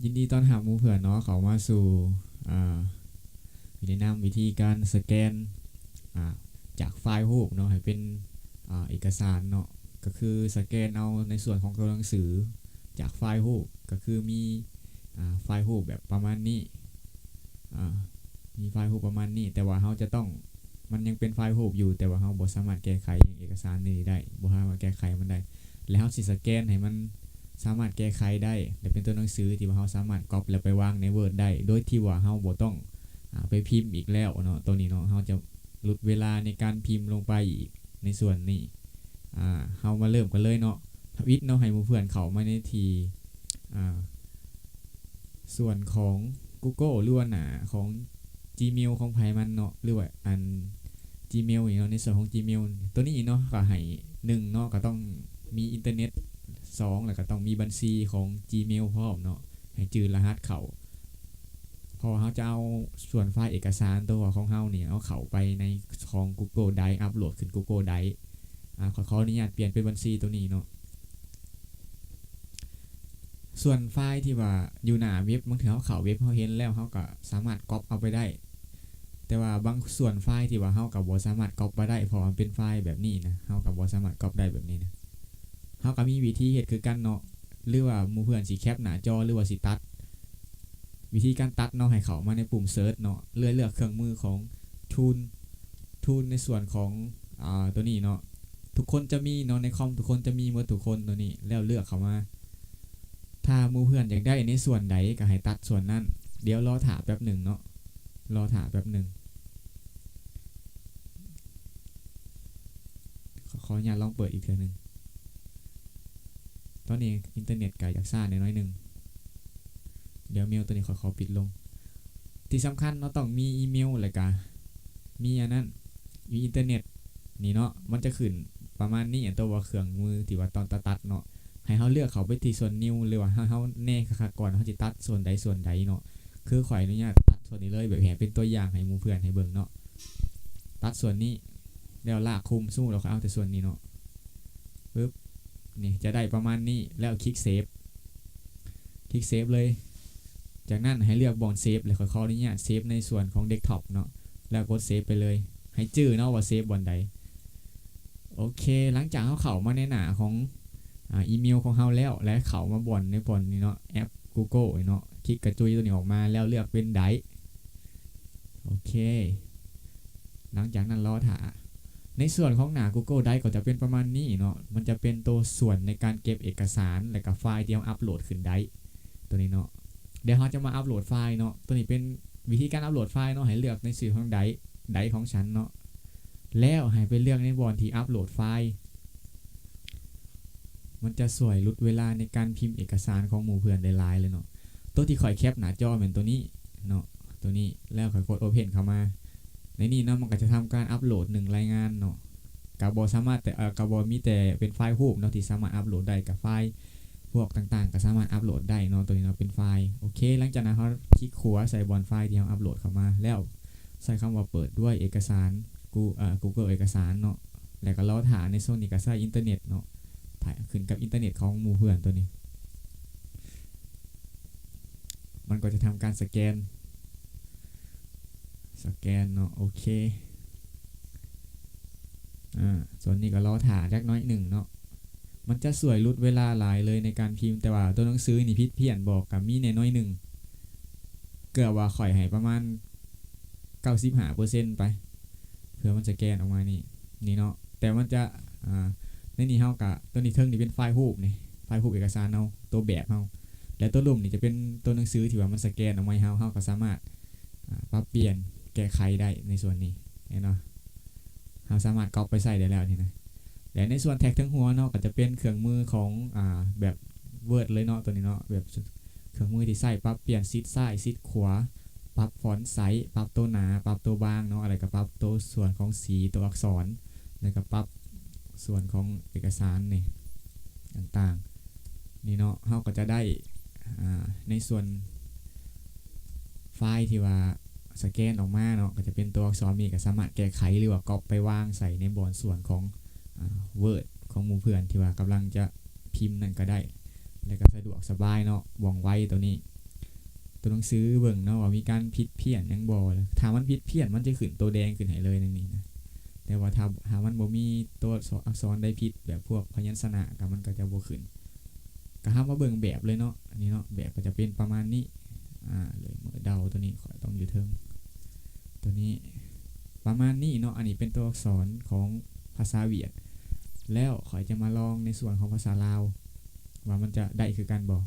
ยินดีต้อนรับหมู่เพื่อนเนาะเขามาสู่อ่าวิธีนำวิธีการสแกนอ่าจากไฟล์รูปเนาะให้เป็นเอกสารเนาะก็คือสแกนเอาในส่วนของตัวหนังสือจากไฟล์รูปก็คือมีไฟล์รูปแบบประมาณนี้อ่ามีไฟล์รูปประมาณนี้แต่ว่าเราจะต้องมันยังเป็นไฟล์รูปอยู่แต่ว่าเราบ่สามารถแก้ไขอย่างเอกสารนี้ได้บ่สามารถแก้ไขมันได้แล้วเราสิสแกนให้มันสามารถแก้ไขได้และเป็นตัวหนังสือที่ว่าเราสามารถก๊อปแล้วไปวางใน Word ได้โดยที่ว่าเราบ่ต้องไปพิมพ์อีกแล้วเนาะตัวนี้เนาะเราจะลดเวลาในการพิมพ์ลงไปอีกในส่วนนี้เรามาเริ่มกันเลยเนาะทวิตเนาะให้หมู่เพื่อนเข้ามาในทีส่วนของ Google หรือว่าหน้าของ Gmail ของไผมันเนาะหรือว่าGmail อีกเนาะในส่วนของ Gmail ตัวนี้เนาะก็ให้1เนาะก็ต้องมีอินเทอร์เน็ต2แล้วก็ต้องมีบัญชีของ Gmail พร้อมเนาะให้จื่อรหัสเข้าพอเขาจะเอาส่วนไฟล์เอกสารตัวของเขาเนี่ยเอาเข้าไปในของ Google Drive อัปโหลดขึ้น Google Drive ขออนุญาตเปลี่ยนเป็นบัญชีตัวนี้เนาะส่วนไฟล์ที่ว่าอยู่หน้าเว็บบางทีเขาเข้าเว็บเขาเห็นแล้วเขาก็สามารถก๊อปเอาไปได้แต่ว่าบางส่วนไฟล์ที่ว่าเขากับบ่สามารถก๊อปไปได้เพราะมันเป็นไฟล์แบบนี้นะเขากับบ่สามารถก๊อปได้แบบนี้นะเขาก็มีวิธีเฮ็ดคือกันเนาะหรือว่าหมู่เพื่อนสิแคปหน้าจอหรือว่าสิตัดวิธีการตัดเนาะให้เข้ามาในปุ่มเซิร์ชเนาะเลือกเครื่องมือของทูลในส่วนของตัวนี้เนาะทุกคนจะมีเนาะในคอมทุกคนจะมีหมดทุกคนตัวนี้แล้วเลือกเข้ามาถ้าหมู่เพื่อนอยากได้ในส่วนใดก็ให้ตัดส่วนนั้นเดี๋ยวรอถามแป๊บหนึ่งเนาะรอถามแป๊บหนึ่งขออนุญาตลองเปิดอีกเทื่อนึงตอนนี้อินเทอร์เน็ตก็อยากซ่าหน่อยนึงเดี๋ยวเมลตัวนี้ขอปิดลงที่สำคัญเนาะต้องมีอีเมลแล้วก็มีอันนั้นมีอินเทอร์เน็ตนี่เนาะมันจะขึ้นประมาณนี้ตัวว่าเครื่องมือที่ว่าตอนตัดเนาะให้เขาเลือกเขาไปที่ส่วนนิ้วหรือว่าเขาแน่ค่ะก่อนเขาจะตัดส่วนใดเนาะคือขออนุญาตตัดส่วนนี้เลยแบบแหเป็นตัวอย่างให้หมู่เพื่อนให้เบิ่งเนาะตัดส่วนนี้แล้วลากคุมสู้เราเอาแต่ส่วนนี้เนาะปึ๊บนี่จะได้ประมาณนี้แล้วคลิกเซฟเลยจากนั้นให้เลือกบอลเซฟเลยขออนุญาตเซฟในส่วนของเดสก์ท็อปเนาะแล้วกดเซฟไปเลยให้จื้อเนาะว่าเซฟบอลใดโอเคหลังจากเขาเข้ามาในหน้าของอีเมลของเขาแล้วและเข้ามาบอลในบอลนี้เนาะแอป Google เนาะคลิกกระจุยตัวนี้ออกมาแล้วเลือกเป็นไดร์โอเคหลังจากนั้นรอถ่าในส่วนของหน้า Google Drive ก็จะเป็นประมาณนี้เนาะมันจะเป็นตัวส่วนในการเก็บเอกสารและกับไฟล์ที่เราอัปโหลดขึ้นได้ตัวนี้เนาะเดี๋ยวเราจะมาอัปโหลดไฟล์เนาะตัวนี้เป็นวิธีการอัปโหลดไฟล์เนาะให้เลือกในส่วนของไดร์ของฉันเนาะแล้วให้ไปเลือกในบอลที่อัปโหลดไฟล์มันจะสวยลดเวลาในการพิมพ์เอกสารของหมู่เพื่อนได้หลายเลยเนาะตัวที่ค่อยแคปหน้าจอเหมือนตัวนี้เนาะตัวนี้แล้วค่อยกด Open เข้ามาในนี้เนาะมันก็จะทำการอัปโหลด1รายงานเนาะกับบอสามารถแต่กับบอมีแต่เป็นไฟล์รูปเนาะที่สามารถอัปโหลดได้กับไฟล์พวกต่างๆก็สามารถอัปโหลดได้เนาะตัวนี้เนาะเป็นไฟล์โอเคหลังจากนั้นเขาคลิกขวาใส่บอลไฟล์ที่เราอัปโหลดเข้ามาแล้วใส่คำว่าเปิดด้วยเอกสารGoogle เอกสารเนาะแล้วก็รอถ่ายในโซนนี้ก็ใช้อินเทอร์เน็ตเนาะถ่ายขึ้นกับอินเทอร์เน็ตของหมู่เพื่อนตัวนี้มันก็จะทำการสแกนเนาะโอเคส่วนนี้ก็รอถ่ายเล็กน้อยหนึ่งเนาะมันจะสวยลดเวลาหลายเลยในการพิมพ์แต่ว่าตัวหนังสือนี่พิษเพี้ยนบอกกับมีในน้อยหนึ่งเกือบว่าข่อยให้ประมาณ95%ไปเพื่อมันจะแกนออกมานี่เนาะแต่มันจะในนี้เฮากะตัวนี้เทิงนี่เป็นไฟล์รูปนี่ไฟล์รูปเอกสารเฮาตัวแบบเฮาและตัวลุ่มนี่จะเป็นตัวหนังสือที่ว่ามันสแกนออกมาให้เฮาก็สามารถปรับเปลี่ยนแก้ไขได้ในส่วนนี้เนาะเราสามารถก๊อปไปใส่ได้แล้วนี่นะและในส่วนแท็กทั้งหัวเนาะก็จะเป็นเครื่องมือของแบบ Word เลยเนาะตัวนี้เนาะแบบเครื่องมือที่ใส่ปรับเปลี่ยนซิดซ้ายซิดขวาปรับฟอนต์ไซส์ปรับตัวหนาปรับตัวบางเนาะอะไรก็ปรับตัวส่วนของสีตัวอักษรแล้วก็ปรับส่วนของเอกสารนี่ต่างๆนี่เนาะเราก็จะได้ในส่วนไฟล์ที่ว่าสแกนออกมาเนาะก็จะเป็นตัวอักษรมีก็สามารถแก้ไขหรือว่าก๊อปไปวางใส่ในบอร์ดส่วนของWord ของหมู่เพื่อนที่ว่ากำลังจะพิมพ์นั่นก็ได้แล้วก็สะดวกสบายเนาะว่องไวตัวนี้ ตัวหนังสือเบิ่งเนาะว่ามีการผิดเพี้ยนหยังบ่แล้วถ้ามันผิดเพี้ยนมันจะขึ้นตัวแดงขึ้นให้เลยในนี้นะแต่ว่าถ้ามันบ่มีตัวอักษรใดผิดแบบพวกพยัญชนะก็มันก็จะบ่ขึ้นก็เฮามาเบิ่งแบบเลยเนาะอันนี้เนาะแบบก็จะเป็นประมาณนี้เลยมือเดาตัวนี้ขอต้องอยู่เทิงตัวนี้ประมาณนี้เนาะอันนี้เป็นตัวอักษรของภาษาเวียดแล้วขอยจะมาลองในส่วนของภาษาลาวว่ามันจะได้คือกันบ่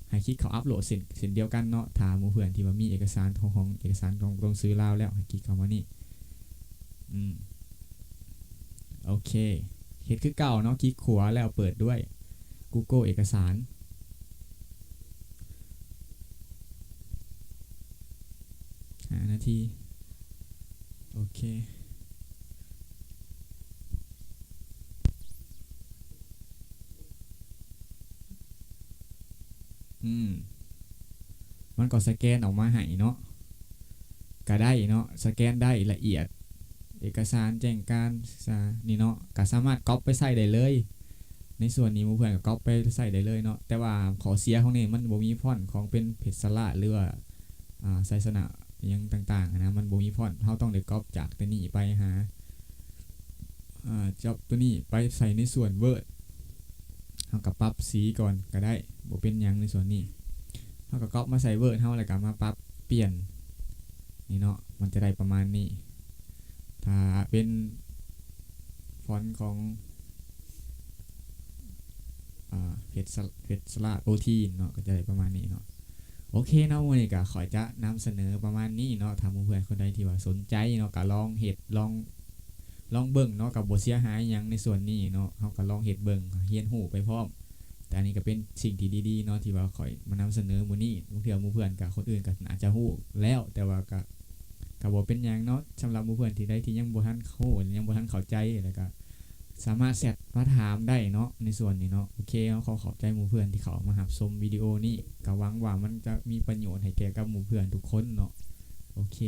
ให้คลิกเขาอัปโหลดเส้นเดียวกันเนาะถามหมู่เพื่อนที่ว่ามีเอกสารของเอกสารของตรงซื้อลาวแล้วให้คลิกเข้ามานี่โอเคเฮ็ดคือเก่าเนาะคลิกขวาแล้วเปิดด้วย Google เอกสาร5 นาทีโอเคมันก็สแกนออกมาให้เนาะก็ได้เนาะสแกนได้ละเอียดเอกสารแจ้งการนี่เนาะก็สามารถก๊อปไปใส่ได้เลยในส่วนนี้หมู่เพื่อนก็ก๊อปไปใส่ได้เลยเนาะแต่ว่าขอเสียของนี่มันบ่มีฟอนต์ของเป็นเพชรสระหรือว่าไซสนะยังต่างๆนะมันบ่มีฟอนต์เฮาต้องได้ก๊อปจากตัวนี้ไปหาจับตัวนี้ไปใส่ในส่วน Word เฮาก็ปรับสีก่อนก็ได้บ่เป็นหยังในส่วนนี้เฮาก็ก๊อปมาใส่ Word เฮาแล้วก็มาปรับเปลี่ยนนี่เนาะมันจะได้ประมาณนี้ถ้าเป็นฟอนต์ของเพจสลัดโอทีเนาะก็จะได้ประมาณนี้เนาะโอเคเนาะวันนี้ก็ขอจะนำเสนอประมาณนี้เนาะถ้าเพื่อนคนใดที่ว่าสนใจเนาะก็ลองเฮ็ดลองเบิ่งเนาะกับบ่เสียหายหยังในส่วนนี้เนาะเฮาก็ลองเฮ็ดเบิ่งเรียนรู้ไปพร้อมแต่อันนี้ก็เป็นสิ่งที่ดีๆเนาะที่ว่าข่อยมานำเสนอมื้อนี้บางเทื่อหมู่เพื่อนกับคนอื่นก็อาจจะรู้แล้วแต่ว่าก็บ่เป็นหยังเนาะสำหรับหมู่เพื่อนที่ใดที่ยังบ่ทันรู้ยังบ่ทันเข้าใจแล้วก็สามารถแชทมาถามได้เนาะในส่วนนี้เนาะโอเคขอขอบใจหมู่เพื่อนที่เขามารับชมวิดีโอนี้ก็หวังว่ามันจะมีประโยชน์ให้แก่กับหมู่เพื่อนทุกคนเนาะโอเค